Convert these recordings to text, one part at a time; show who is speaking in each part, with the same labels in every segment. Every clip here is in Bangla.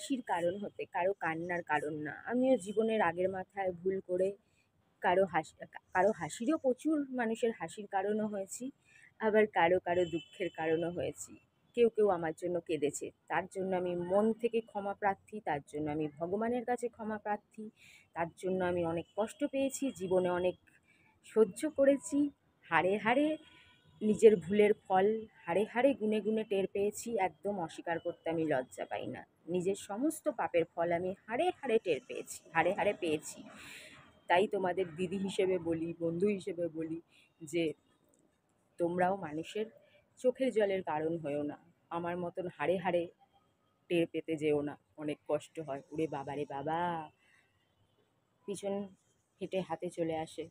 Speaker 1: হাসির কারণ হতে, কারো কান্নার কারণ না। আমিও জীবনের আগের মাথায় ভুল করে কারো হাসি, কারো হাসিরও প্রচুর মানুষের হাসির কারণও হয়েছি, আবার কারো কারো দুঃখের কারণও হয়েছি। কেউ কেউ আমার জন্য কেঁদেছে, তার জন্য আমি মন থেকে ক্ষমা প্রার্থী, তার জন্য আমি ভগবানের কাছে ক্ষমা প্রার্থী। তার জন্য আমি অনেক কষ্ট পেয়েছি, জীবনে অনেক সহ্য করেছি, হাড়ে হাড়ে নিজের ভুলের ফল হাড়ে হাড়ে গুনে গুনে টের পেয়েছি। একদম অস্বীকার করতে আমি লজ্জা পাই না। নিজের সমস্ত পাপের ফল আমি হাড়ে হাড়ে টের পেয়েছি, হাড়ে হাড়ে পেয়েছি। তাই তোমাদের দিদি হিসেবে বলি, বন্ধু হিসেবে বলি যে তোমরাও মানুষের চোখের জলের কারণ হয়েও না। আমার মতন হাড়ে হাড়ে টের পেতে যেও না, অনেক কষ্ট হয়। ওরে বাবা রে বাবা, পিছন হেঁটে হাতে চলে আসে।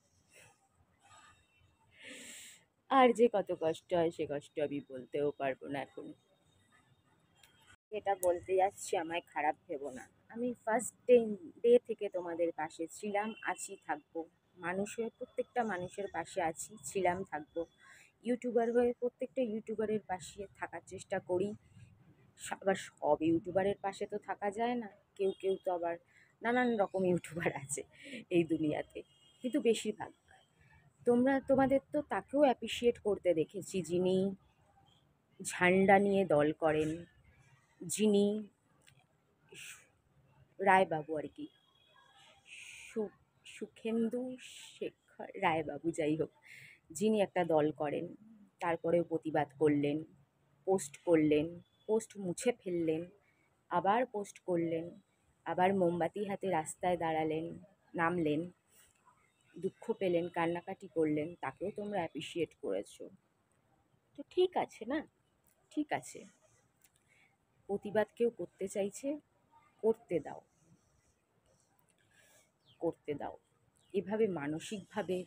Speaker 1: আর যে কত কষ্ট হয় সে কষ্ট আমি বলতেও পারবো না এখন। এটা বলতে যাচ্ছি আমায় খারাপ ভেবো না। আমি ফার্স্ট ডে থেকে তোমাদের পাশে ছিলাম, আছি, থাকবো। মানুষ হয়ে প্রত্যেকটা মানুষের পাশে আছি, ছিলাম, থাকবো। ইউটিউবার হয়ে প্রত্যেকটা ইউটিউবারের পাশে থাকার চেষ্টা করি। আবার সব ইউটিউবারের পাশে তো থাকা যায় না, কেউ কেউ তো আবার নানান রকম ইউটিউবার আছে এই দুনিয়াতে, কিন্তু বেশিরভাগ তোমাদের তো তাকেও অ্যাপ্রিসিয়েট করতে দেখেছি, যিনি ঝান্ডা নিয়ে দল করেন, যিনি রায়বাবু আর কি, সুখেন্দু শেখর রায়বাবু, যাই হোক, যিনি একটা দল করেন, তারপরেও প্রতিবাদ করলেন, পোস্ট করলেন, পোস্ট মুছে ফেললেন, আবার পোস্ট করলেন, আবার মোমবাতি হাতে রাস্তায় দাঁড়ালেন, নামলেন, দুঃখ পেলেন, কান্নাকাটি করলেন, তাকেও তোমরা অ্যাপ্রিসিয়েট করেছো। তো ঠিক আছে না, ঠিক আছে। প্রতিবাদ কেউ করতে চাইছে, করতে দাও, করতে দাও। এভাবে মানসিকভাবে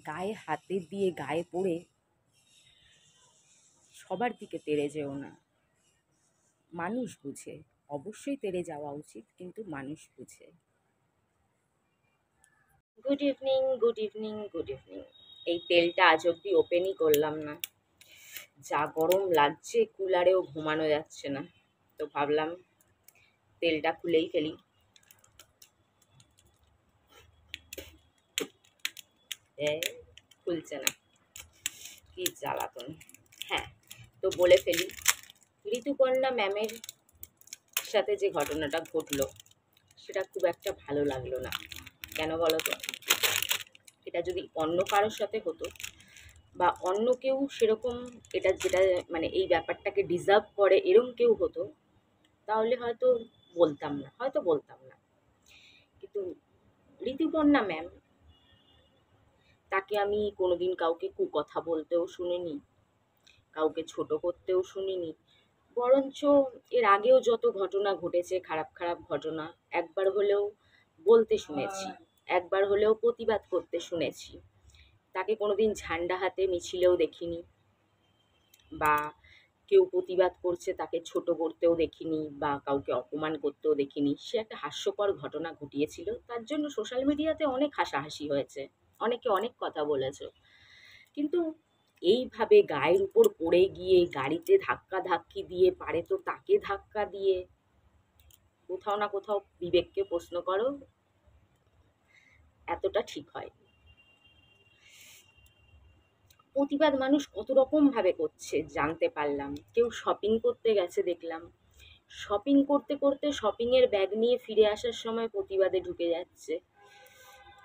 Speaker 1: গায়ে হাতে দিয়ে গায়ে পড়ে সবার দিকে তেড়ে যেও না। মানুষ বুঝে, অবশ্যই তেড়ে যাওয়া উচিত, কিন্তু মানুষ বুঝে। Good evening, good evening, good evening. এই তেলটা আজ অব্দি ওপেনই করলাম না, যা গরম লাগছে, কুলারেও ঘুমানো যাচ্ছে না, তো ভাবলাম তেলটা খুলেই ফেলি। খুলছে না, কি জ্বালাতন। হ্যাঁ, তো বলে ফেলি, ঋতুপর্ণা ম্যামের সাথে যে ঘটনাটা ঘটলো সেটা খুব একটা ভালো লাগলো না। কেন বলো তো? এটা যদি অন্য কারোর সাথে হতো বা অন্য কেউ সেরকম, এটা যেটা মানে এই ব্যাপারটাকে ডিজার্ভ করে এরম কেউ হতো, তাহলে হয়তো বলতাম না, হয়তো বলতাম না। কিন্তু ঋতুপর্ণা ম্যাম, তাকে আমি কোনোদিন কাউকে কুকথা বলতেও শুনিনি, কাউকে ছোট করতেও শুনিনি। বরঞ্চ এর আগেও যত ঘটনা ঘটেছে, খারাপ খারাপ ঘটনা, একবার হলেও বলতে শুনেছি, একবার হলেও প্রতিবাদ করতে শুনেছি। তাকে কোনোদিন ঝান্ডা হাতে মিছিলেও দেখিনি, বা কেউ প্রতিবাদ করছে তাকে ছোট করতেও দেখিনি, বা কাউকে অপমান করতেও দেখিনি। সে একটা হাস্যকর ঘটনা ঘটিয়েছিল, তার জন্য সোশ্যাল মিডিয়াতে অনেক হাসাহাসি হয়েছে, অনেকে অনেক কথা বলেছে। কিন্তু এইভাবে গায়ের উপর পড়ে গিয়ে গাড়িতে ধাক্কা ধাক্কি দিয়ে, পারে তো তাকে ধাক্কা দিয়ে, কোথাও না কোথাও বিবেককে প্রশ্ন করো, এতটা ঠিক হয়? প্রতিবাদ মানুষ কত রকম ভাবে করছে জানতে পারলাম। কেউ শপিং করতে গেছে দেখলাম, শপিং করতে করতে শপিং এর ব্যাগ নিয়ে ফিরে আসার সময় প্রতিবাদে ঢুকে যাচ্ছে।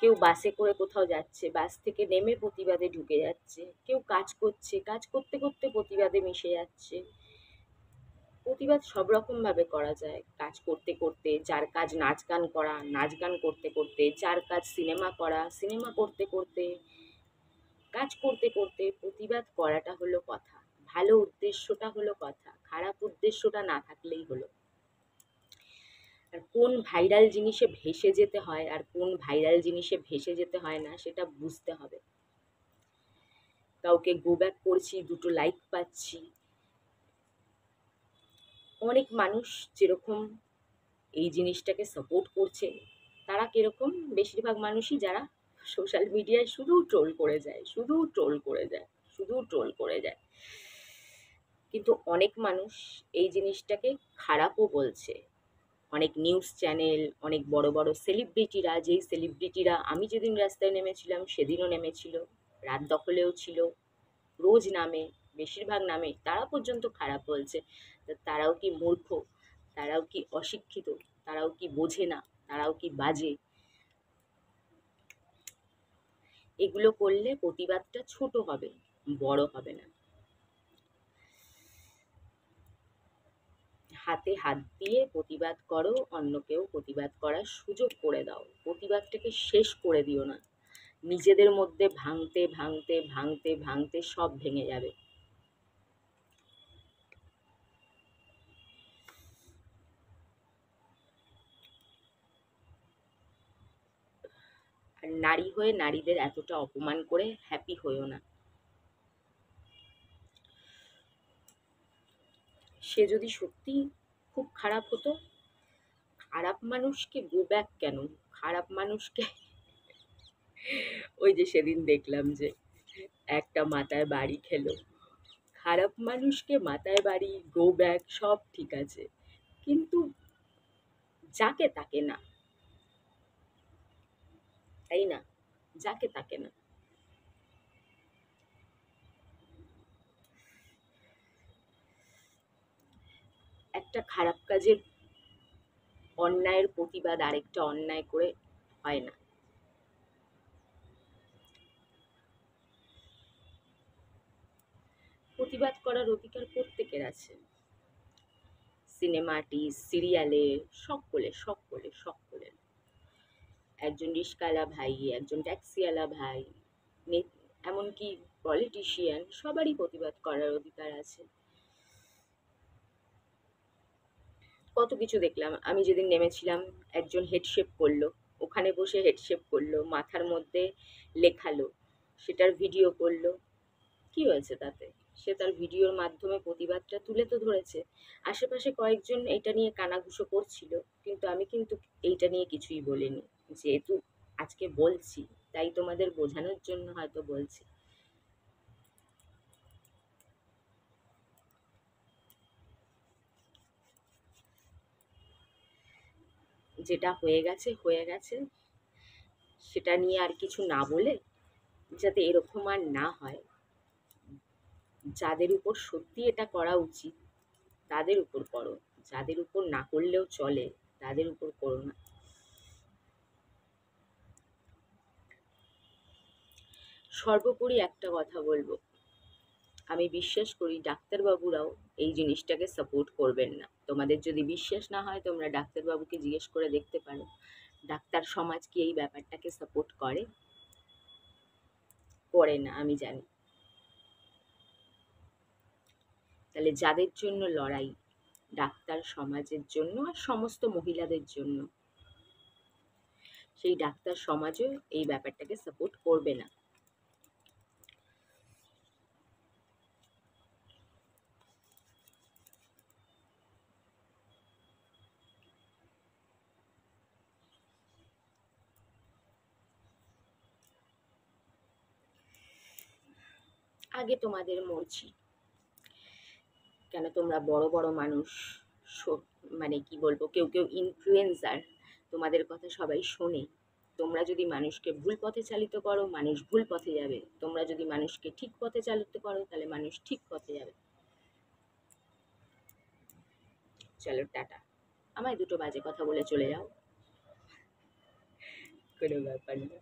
Speaker 1: কেউ বাসে করে কোথাও যাচ্ছে, বাস থেকে নেমে প্রতিবাদে ঢুকে যাচ্ছে। কেউ কাজ করছে, কাজ করতে করতে প্রতিবাদে মিশে যাচ্ছে। প্রতিবাদ সব রকম ভাবে করা যায়। কাজ করতে করতে, যার কাজ নাচ গান করা, নাচ গান করতে করতে, যার কাজ সিনেমা করা, সিনেমা করতে করতে, কাজ করতে করতে প্রতিবাদ করাটা হলো কথা। ভালো উদ্দেশ্যটা হলো কথা, খারাপ উদ্দেশ্যটা না থাকলেই হলো। আর কোন ভাইরাল জিনিসে ভেসে যেতে হয় আর কোন ভাইরাল জিনিসে ভেসে যেতে হয় না, সেটা বুঝতে হবে। কাউকে গো ব্যাক করছি, দুটো লাইক পাচ্ছি। অনেক মানুষ যেরকম এই জিনিসটাকে সাপোর্ট করছে, তারা কিরকম, বেশিরভাগ মানুষই যারা সোশ্যাল মিডিয়ায় শুধু ট্রোল করে যায়, শুধু ট্রোল করে যায়, শুধু ট্রোল করে যায়। কিন্তু অনেক মানুষ এই জিনিসটাকে খারাপও বলছে। অনেক নিউজ চ্যানেল, অনেক বড় বড় সেলিব্রিটিরা, যেই সেলিব্রিটিরা আমি যেদিন রাস্তায় নেমেছিলাম সেদিনও নেমেছিল, রাত দখলেও ছিল, রোজ নামে, বেশিরভাগ নামে, তারা পর্যন্ত খারাপ বলছে। তা তারাও কি মূর্খ? তারাও কি অশিক্ষিত? তারাও কি বোঝে না? তারাও কি বাজে? এগুলো করলে প্রতিবাদটা ছোট হবে, বড় হবে না। হাতে হাত দিয়ে প্রতিবাদ করো, অন্যকেও প্রতিবাদ করার সুযোগ করে দাও। প্রতিবাদটাকে শেষ করে দিও না। নিজেদের মধ্যে ভাঙতে ভাঙতে ভাঙতে ভাঙতে সব ভেঙে যাবে। আর নারী হয়ে নারীদের এতটা অপমান করে হ্যাপি হইও না। সে যদি সত্যি খুব খারাপ হতো, খারাপ মানুষকে গো ব্যাক কেন? খারাপ মানুষকে ওই যে সেদিন দেখলাম যে একটা মাথায় বাড়ি খেলো, খারাপ মানুষকে মাথায় বাড়ি, গো ব্যাক সব ঠিক আছে, কিন্তু যাকে তাকে না, তাই না? যাকে তাকে না। একটা খারাপ কাজের অন্যায়ের প্রতিবাদ আরেকটা অন্যায় করে হয় না। প্রতিবাদ করার অধিকার প্রত্যেকের আছে। সিনেমা আর্টিস্ট, সিরিয়ালে, সকলে। একজন রিস্কাওয়ালা ভাই, একজন ট্যাক্সিওয়ালা ভাই, এমনকি পলিটিশিয়ান, সবারই প্রতিবাদ করার অধিকার আছে। কত কিছু দেখলাম, আমি যেদিন নেমেছিলাম একজন হেডশেপ করলো, ওখানে বসে হেডশেপ করলো, মাথার মধ্যে লেখালো, সেটার ভিডিও করলো। কি হয়েছে তাতে? সে তার ভিডিওর মাধ্যমে প্রতিবাদটা তুলে তো ধরেছে। আশেপাশে কয়েকজন এটা নিয়ে কানাঘুষো করছিল, কিন্তু আমি কিন্তু এইটা নিয়ে কিছুই বলিনি। যেহেতু আজকে বলছি, তাই তোমাদের বোঝানোর জন্য হয়তো বলছি। যেটা হয়ে গেছে, সেটা নিয়ে আর কিছু না বলে, যাতে এরকম আর না হয়, যাদের উপর সত্যি এটা করা উচিত তাদের উপর করো, যাদের উপর না করলেও চলে তাদের উপর করো না। সর্বোপরি একটা কথা বলবো, আমি বিশ্বাস করি ডাক্তারবাবুরাও এই জিনিসটাকে সাপোর্ট করবেন না। তোমাদের যদি বিশ্বাস না হয় তোমরা ডাক্তারবাবুকে জিজ্ঞেস করে দেখতে পারো, ডাক্তার সমাজ কি এই ব্যাপারটাকে সাপোর্ট করে? করে না, আমি জানি। তাহলে যাদের জন্য লড়াই, ডাক্তার সমাজের জন্য আর সমস্ত মহিলাদের জন্য, সেই ডাক্তার সমাজও এই ব্যাপারটাকে সাপোর্ট করবে না। আগে তোমাদের মর্জি, কেন তোমরা বড় বড় মানুষ, মানে কি বলবো, কেউ কেউ ইনফ্লুয়েন্সার, তোমাদের কথা সবাই শোনে। তোমরা যদি মানুষকে ভুল পথে চালিত করো, মানুষ ভুল পথে যাবে। তোমরা যদি মানুষকে ঠিক পথে চালিত করো, তাহলে মানুষ ঠিক পথে যাবে। চলো টাটা। আমায় দুটো বাজে কথা বলে চলে যাও, কোনো ব্যাপার না।